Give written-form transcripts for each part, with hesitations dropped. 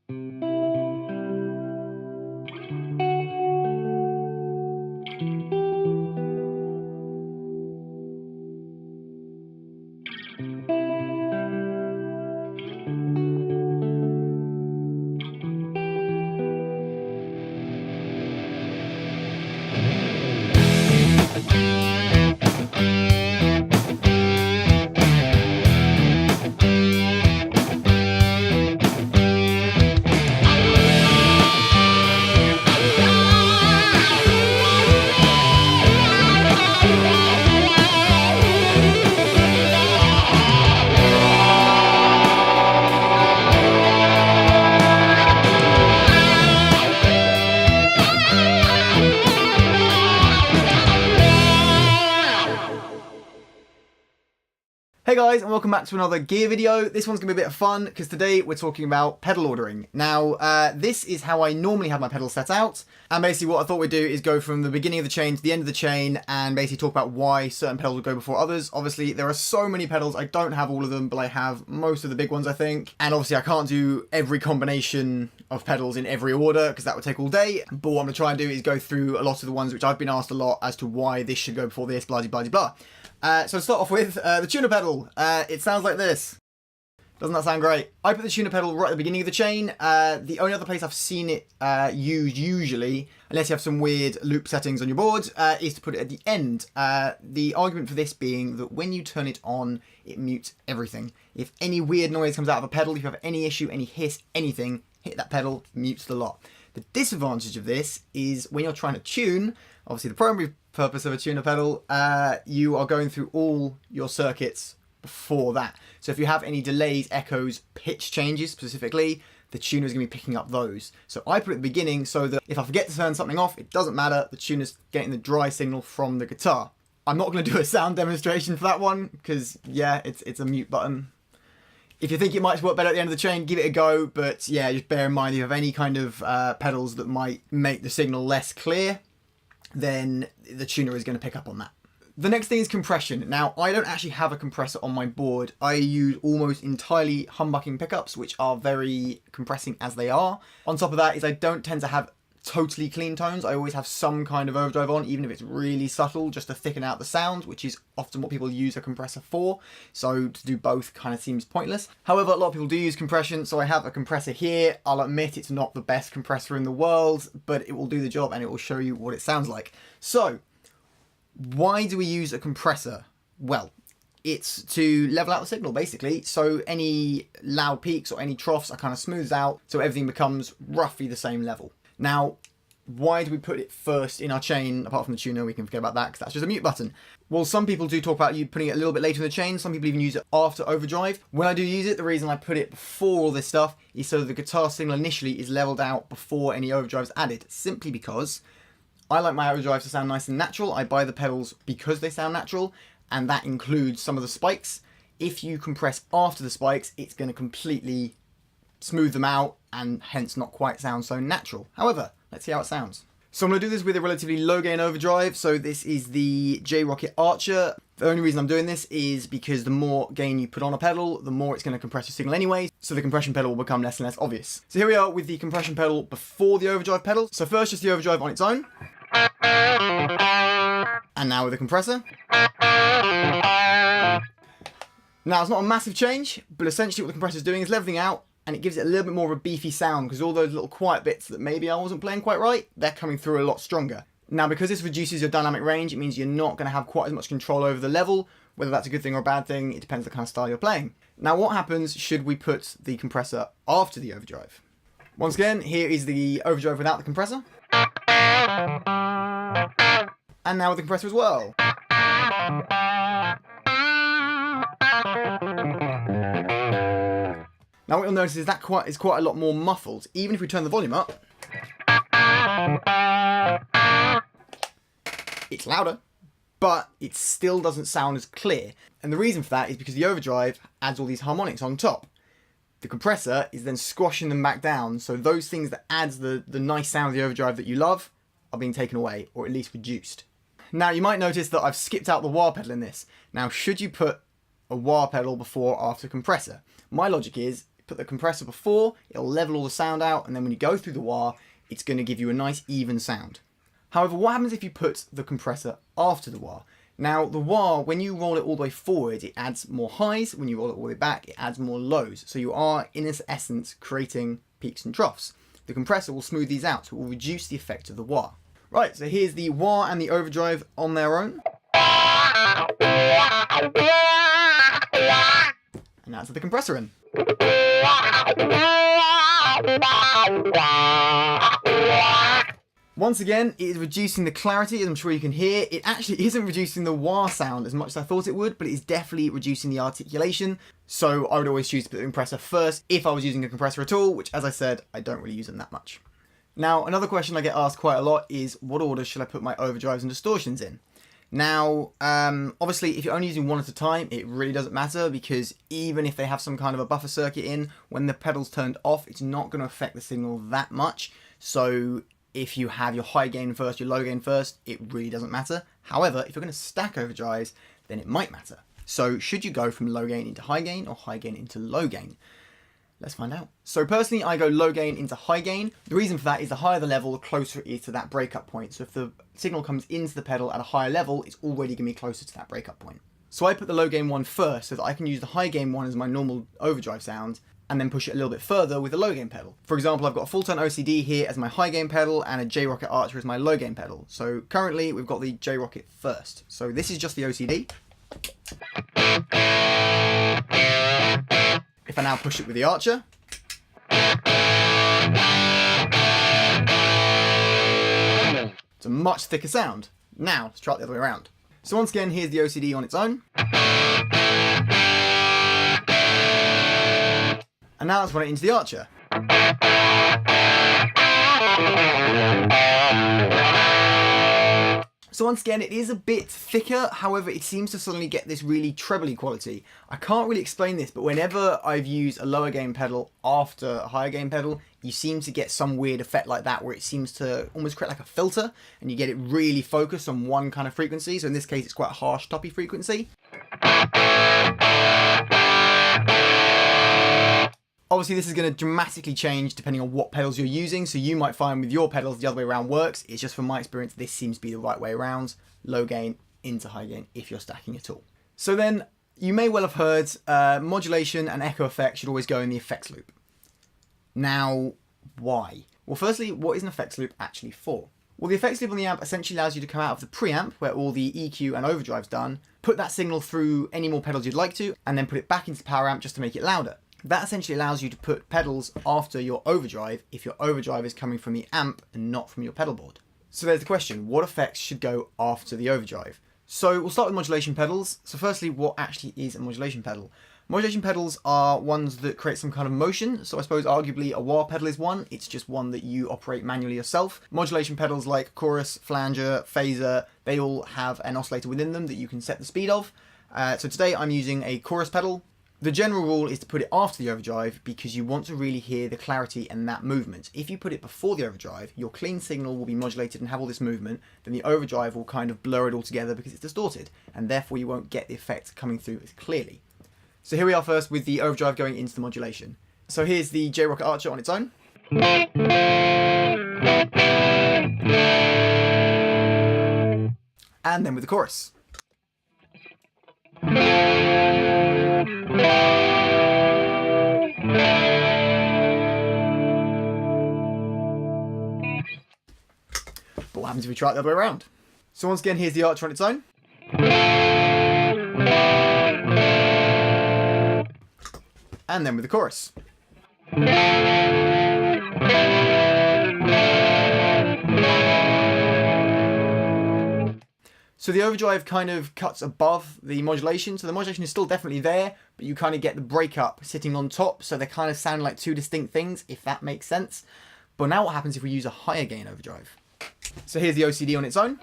Hey guys, and welcome back to another gear video. This one's gonna be a bit of fun because today we're talking about pedal ordering. Now, this is how I normally have my pedals set out. And basically what I thought we'd do is go from the beginning of the chain to the end of the chain and basically talk about why certain pedals would go before others. Obviously, there are so many pedals. I don't have all of them, but I have most of the big ones, I think. And obviously I can't do every combination of pedals in every order because that would take all day. But what I'm gonna try and do is go through a lot of the ones which I've been asked a lot as to why this should go before this, blah, blah, blah. So to start off with, the tuner pedal. It sounds like this. Doesn't that sound great? I put the tuner pedal right at the beginning of the chain. The only other place I've seen it used usually, unless you have some weird loop settings on your board, is to put it at the end. The argument for this being that when you turn it on, it mutes everything. If any weird noise comes out of a pedal, if you have any issue, any hiss, anything, hit that pedal, mutes the lot. The disadvantage of this is when you're trying to tune, obviously the primary purpose of a tuner pedal, you are going through all your circuits before that. So if you have any delays, echoes, pitch changes specifically, the tuner is going to be picking up those. So I put it at the beginning so that if I forget to turn something off, it doesn't matter, the tuner's getting the dry signal from the guitar. I'm not going to do a sound demonstration for that one because, yeah, it's a mute button. If you think it might work better at the end of the chain, give it a go, but yeah, just bear in mind if you have any kind of pedals that might make the signal less clear, then the tuner is going to pick up on that. The next thing is compression. Now, I don't actually have a compressor on my board. I use almost entirely humbucking pickups, which are very compressing as they are. On top of that is I don't tend to have totally clean tones. I always have some kind of overdrive on, even if it's really subtle, just to thicken out the sound, which is often what people use a compressor for. So to do both kind of seems pointless. However, a lot of people do use compression, so I have a compressor here. I'll admit it's not the best compressor in the world, but it will do the job and it will show you what it sounds like. So, why do we use a compressor? Well, it's to level out the signal, basically. So any loud peaks or any troughs are kind of smoothed out, so everything becomes roughly the same level. Now, why do we put it first in our chain? Apart from the tuner, we can forget about that because that's just a mute button. Well, some people do talk about you putting it a little bit later in the chain. Some people even use it after overdrive. When I do use it, the reason I put it before all this stuff is so the guitar signal initially is leveled out before any overdrive is added. Simply because I like my overdrives to sound nice and natural. I buy the pedals because they sound natural, and that includes some of the spikes. If you compress after the spikes, it's going to completely smooth them out and hence not quite sound so natural. However, let's see how it sounds. So I'm going to do this with a relatively low gain overdrive. So this is the J-Rocket Archer. The only reason I'm doing this is because the more gain you put on a pedal, the more it's going to compress your signal anyway. So the compression pedal will become less and less obvious. So here we are with the compression pedal before the overdrive pedal. So first just the overdrive on its own. And now with the compressor. Now it's not a massive change, but essentially what the compressor is doing is leveling out, and it gives it a little bit more of a beefy sound because all those little quiet bits that maybe I wasn't playing quite right, they're coming through a lot stronger. Now, because this reduces your dynamic range, it means you're not going to have quite as much control over the level. Whether that's a good thing or a bad thing, it depends on the kind of style you're playing. Now, what happens should we put the compressor after the overdrive? Once again, here is the overdrive without the compressor. And now with the compressor as well. Now what you'll notice is that is quite a lot more muffled. Even if we turn the volume up, it's louder, but it still doesn't sound as clear. And the reason for that is because the overdrive adds all these harmonics on top. The compressor is then squashing them back down, so those things that adds the nice sound of the overdrive that you love are being taken away, or at least reduced. Now you might notice that I've skipped out the wah pedal in this. Now should you put a wah pedal before or after compressor? My logic is, put the compressor before, it'll level all the sound out, and then when you go through the wah, it's going to give you a nice even sound. However, what happens if you put the compressor after the wah? Now, the wah, when you roll it all the way forward, it adds more highs. When you roll it all the way back, it adds more lows. So you are, in its essence, creating peaks and troughs. The compressor will smooth these out, so it will reduce the effect of the wah. Right, so here's the wah and the overdrive on their own. And that's the compressor in. Once again, it is reducing the clarity, as I'm sure you can hear. It actually isn't reducing the wah sound as much as I thought it would, but it is definitely reducing the articulation. So I would always choose to put the compressor first if I was using a compressor at all, which, as I said, I don't really use them that much. Now, another question I get asked quite a lot is, what order should I put my overdrives and distortions in? Now, obviously, if you're only using one at a time, it really doesn't matter, because even if they have some kind of a buffer circuit in, when the pedal's turned off, it's not going to affect the signal that much. So if you have your high gain first, your low gain first, it really doesn't matter. However, if you're going to stack overdrives, then it might matter. So should you go from low gain into high gain or high gain into low gain? Let's find out. So personally, I go low gain into high gain. The reason for that is the higher the level, the closer it is to that breakup point. So if the signal comes into the pedal at a higher level, it's already going to be closer to that breakup point. So I put the low gain one first so that I can use the high gain one as my normal overdrive sound, and then push it a little bit further with the low gain pedal. For example, I've got a full tone OCD here as my high gain pedal and a J-Rocket Archer as my low gain pedal. So currently we've got the J-Rocket first. So this is just the OCD. If I now push it with the Archer, it's a much thicker sound. Now let's try it the other way around. So once again, here's the OCD on its own. And now let's run it into the Archer. So once again, it is a bit thicker, however, it seems to suddenly get this really trebly quality. I can't really explain this, but whenever I've used a lower gain pedal after a higher gain pedal, you seem to get some weird effect like that, where it seems to almost create like a filter, and you get it really focused on one kind of frequency. So in this case, it's quite a harsh, toppy frequency. Obviously, this is going to dramatically change depending on what pedals you're using, so you might find with your pedals the other way around works. It's just from my experience, this seems to be the right way around. Low gain into high gain if you're stacking at all. So then, you may well have heard modulation and echo effect should always go in the effects loop. Now, why? Well, firstly, what is an effects loop actually for? Well, the effects loop on the amp essentially allows you to come out of the preamp, where all the EQ and overdrive's done, put that signal through any more pedals you'd like to, and then put it back into the power amp just to make it louder. That essentially allows you to put pedals after your overdrive if your overdrive is coming from the amp and not from your pedal board. So there's the question, what effects should go after the overdrive? So we'll start with modulation pedals. So firstly, what actually is a modulation pedal? Modulation pedals are ones that create some kind of motion. So I suppose arguably a wah pedal is one. It's just one that you operate manually yourself. Modulation pedals like chorus, flanger, phaser, they all have an oscillator within them that you can set the speed of. So today I'm using a chorus pedal. The general rule is to put it after the overdrive because you want to really hear the clarity and that movement. If you put it before the overdrive, your clean signal will be modulated and have all this movement, then the overdrive will kind of blur it all together because it's distorted, and therefore you won't get the effect coming through as clearly. So here we are first with the overdrive going into the modulation. So here's the J-Rocket Archer on its own. And then with the chorus. But what happens if we try it the other way around? So once again, here's the Archer on its own. And then with the chorus. So the overdrive kind of cuts above the modulation, so the modulation is still definitely there, but you kind of get the breakup sitting on top, so they kind of sound like two distinct things, if that makes sense. But now what happens if we use a higher gain overdrive? So here's the OCD on its own.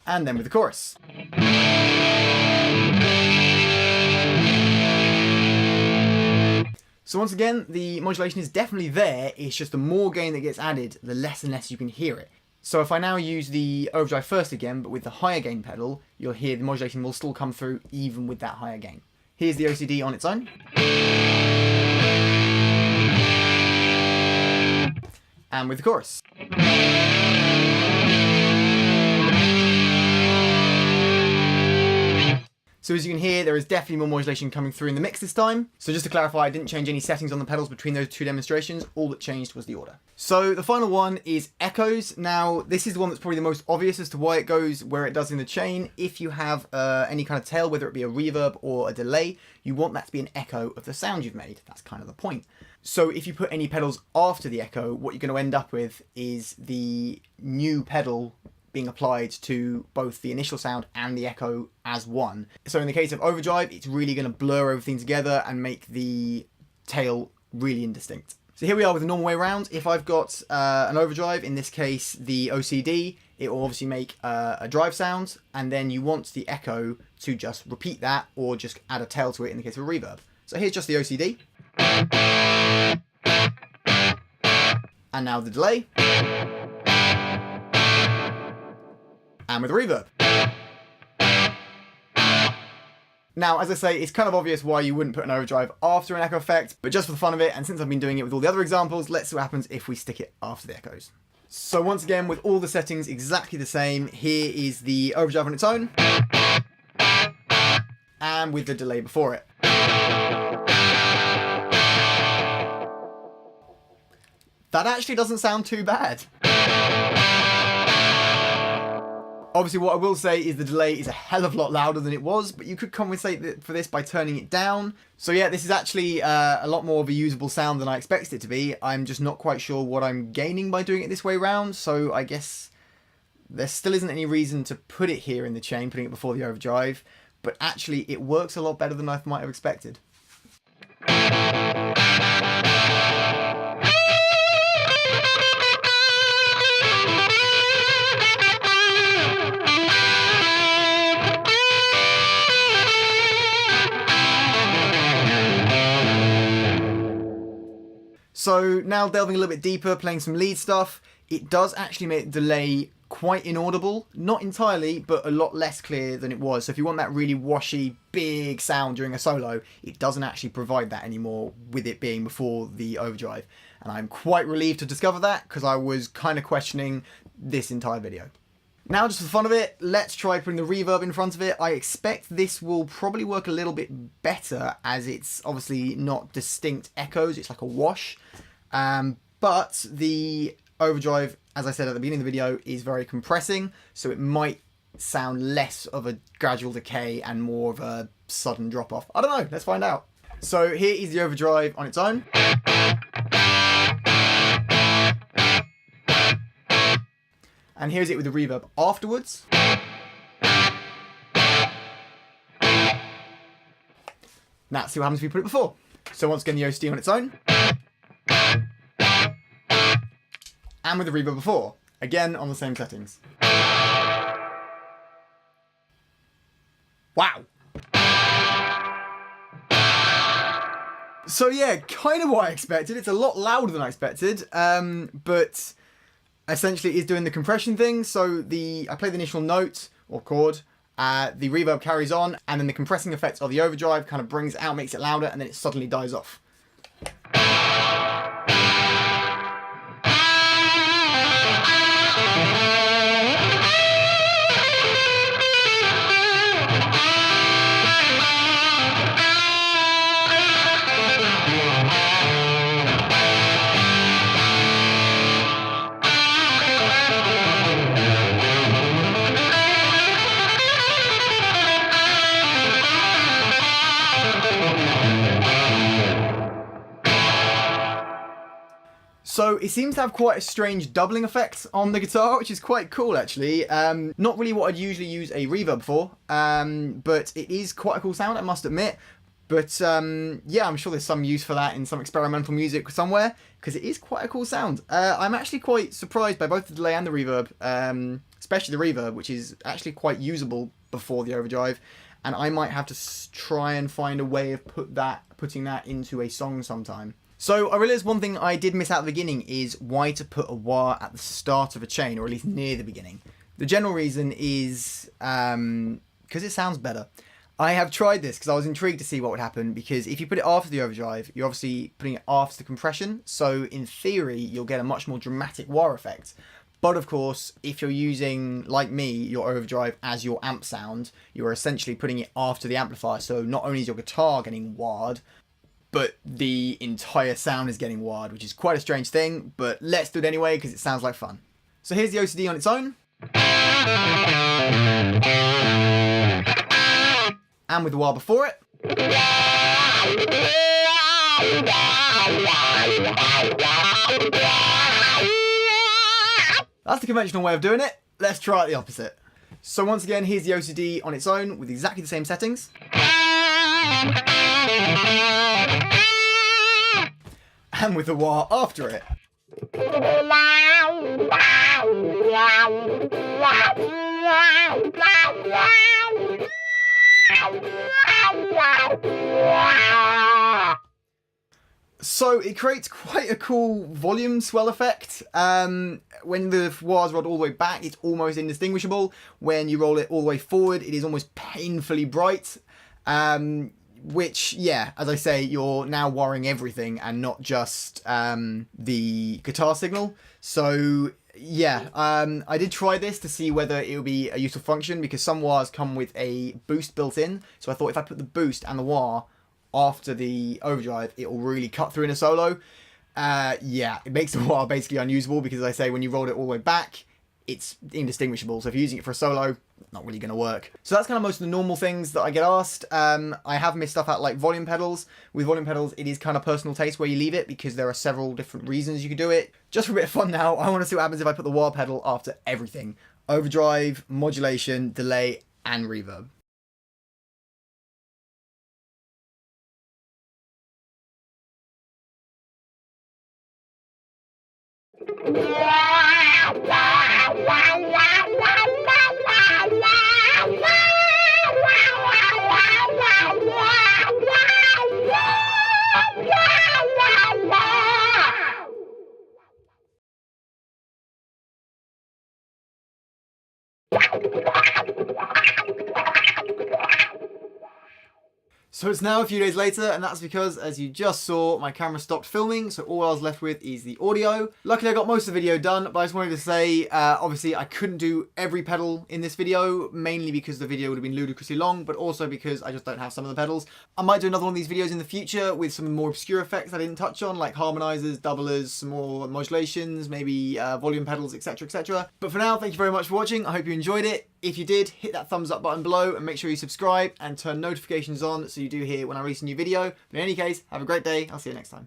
And then with the chorus. So once again, the modulation is definitely there, it's just the more gain that gets added, the less and less you can hear it. So if I now use the overdrive first again, but with the higher gain pedal, you'll hear the modulation will still come through even with that higher gain. Here's the OCD on its own. And with the chorus. So as you can hear, there is definitely more modulation coming through in the mix this time. So just to clarify, I didn't change any settings on the pedals between those two demonstrations. All that changed was the order. So the final one is echoes. Now, this is the one that's probably the most obvious as to why it goes where it does in the chain. If you have any kind of tail, whether it be a reverb or a delay, you want that to be an echo of the sound you've made. That's kind of the point. So if you put any pedals after the echo, what you're going to end up with is the new pedal being applied to both the initial sound and the echo as one. So in the case of overdrive, it's really going to blur everything together and make the tail really indistinct. So here we are with the normal way around. If I've got an overdrive, in this case the OCD, it will obviously make a drive sound, and then you want the echo to just repeat that or just add a tail to it in the case of a reverb. So here's just the OCD. And now the delay. And with a reverb. Now, as I say, it's kind of obvious why you wouldn't put an overdrive after an echo effect, but just for the fun of it, and since I've been doing it with all the other examples, let's see what happens if we stick it after the echoes. So once again, with all the settings exactly the same, here is the overdrive on its own, and with the delay before it. That actually doesn't sound too bad. Obviously, what I will say is the delay is a hell of a lot louder than it was, but you could compensate for this by turning it down. So yeah, this is actually a lot more of a usable sound than I expected it to be. I'm just not quite sure what I'm gaining by doing it this way around, so I guess there still isn't any reason to put it here in the chain, putting it before the overdrive, but actually it works a lot better than I might have expected. So now delving a little bit deeper, playing some lead stuff, it does actually make the delay quite inaudible. Not entirely, but a lot less clear than it was. So if you want that really washy, big sound during a solo, it doesn't actually provide that anymore with it being before the overdrive. And I'm quite relieved to discover that, because I was kind of questioning this entire video. Now, just for the fun of it, let's try putting the reverb in front of it. I expect this will probably work a little bit better, as it's obviously not distinct echoes, it's like a wash. But the overdrive, as I said at the beginning of the video, is very compressing, so it might sound less of a gradual decay and more of a sudden drop off. I don't know, let's find out. So here is the overdrive on its own. And here's it with the reverb afterwards. Now let's see what happens if we put it before. So once again, the OCD on its own. And with the reverb before. Again, on the same settings. Wow. So yeah, kind of what I expected. It's a lot louder than I expected, but essentially is doing the compression thing. So I play the initial note or chord, the reverb carries on, and then the compressing effect of the overdrive kind of brings it out, makes it louder, and then it suddenly dies off. So it seems to have quite a strange doubling effect on the guitar, which is quite cool actually. Not really what I'd usually use a reverb for, but it is quite a cool sound, I must admit. But yeah, I'm sure there's some use for that in some experimental music somewhere, because it is quite a cool sound. I'm actually quite surprised by both the delay and the reverb, especially the reverb, which is actually quite usable before the overdrive. And I might have to try and find a way of putting that into a song sometime. So I realised one thing I did miss out at the beginning is why to put a wah at the start of a chain, or at least near the beginning. The general reason is because it sounds better. I have tried this because I was intrigued to see what would happen, because if you put it after the overdrive, you're obviously putting it after the compression, so in theory you'll get a much more dramatic wah effect. But of course, if you're using, like me, your overdrive as your amp sound, you're essentially putting it after the amplifier, so not only is your guitar getting wah'd, but the entire sound is getting wah'd, which is quite a strange thing, but let's do it anyway because it sounds like fun. So here's the OCD on its own. And with the wah before it. That's the conventional way of doing it. Let's try it the opposite. So once again, here's the OCD on its own with exactly the same settings. And with the wah after it. So it creates quite a cool volume swell effect. When the wah's rolled all the way back, it's almost indistinguishable. When you roll it all the way forward, it is almost painfully bright. Which, yeah, as I say, you're now wahing everything and not just the guitar signal. So yeah, I did try this to see whether it would be a useful function, because some wahs come with a boost built in. So I thought if I put the boost and the wah after the overdrive, it will really cut through in a solo. Yeah, it makes the wah basically unusable, because as I say, when you roll it all the way back, it's indistinguishable. So if you're using it for a solo, not really going to work. So that's kind of most of the normal things that I get asked. I have missed stuff out like volume pedals. With volume pedals, it is kind of personal taste where you leave it, because there are several different reasons you could do it. Just for a bit of fun now, I want to see what happens if I put the wah pedal after everything. Overdrive, modulation, delay, and reverb. So it's now a few days later, and that's because, as you just saw, my camera stopped filming, so all I was left with is the audio. Luckily I got most of the video done, but I just wanted to say, obviously I couldn't do every pedal in this video, mainly because the video would have been ludicrously long, but also because I just don't have some of the pedals. I might do another one of these videos in the future with some more obscure effects I didn't touch on, like harmonizers, doublers, some more modulations, maybe volume pedals, etc, etc. But for now, thank you very much for watching. I hope you enjoyed it. If you did, hit that thumbs up button below and make sure you subscribe and turn notifications on so you do hear when I release a new video. But in any case, have a great day. I'll see you next time.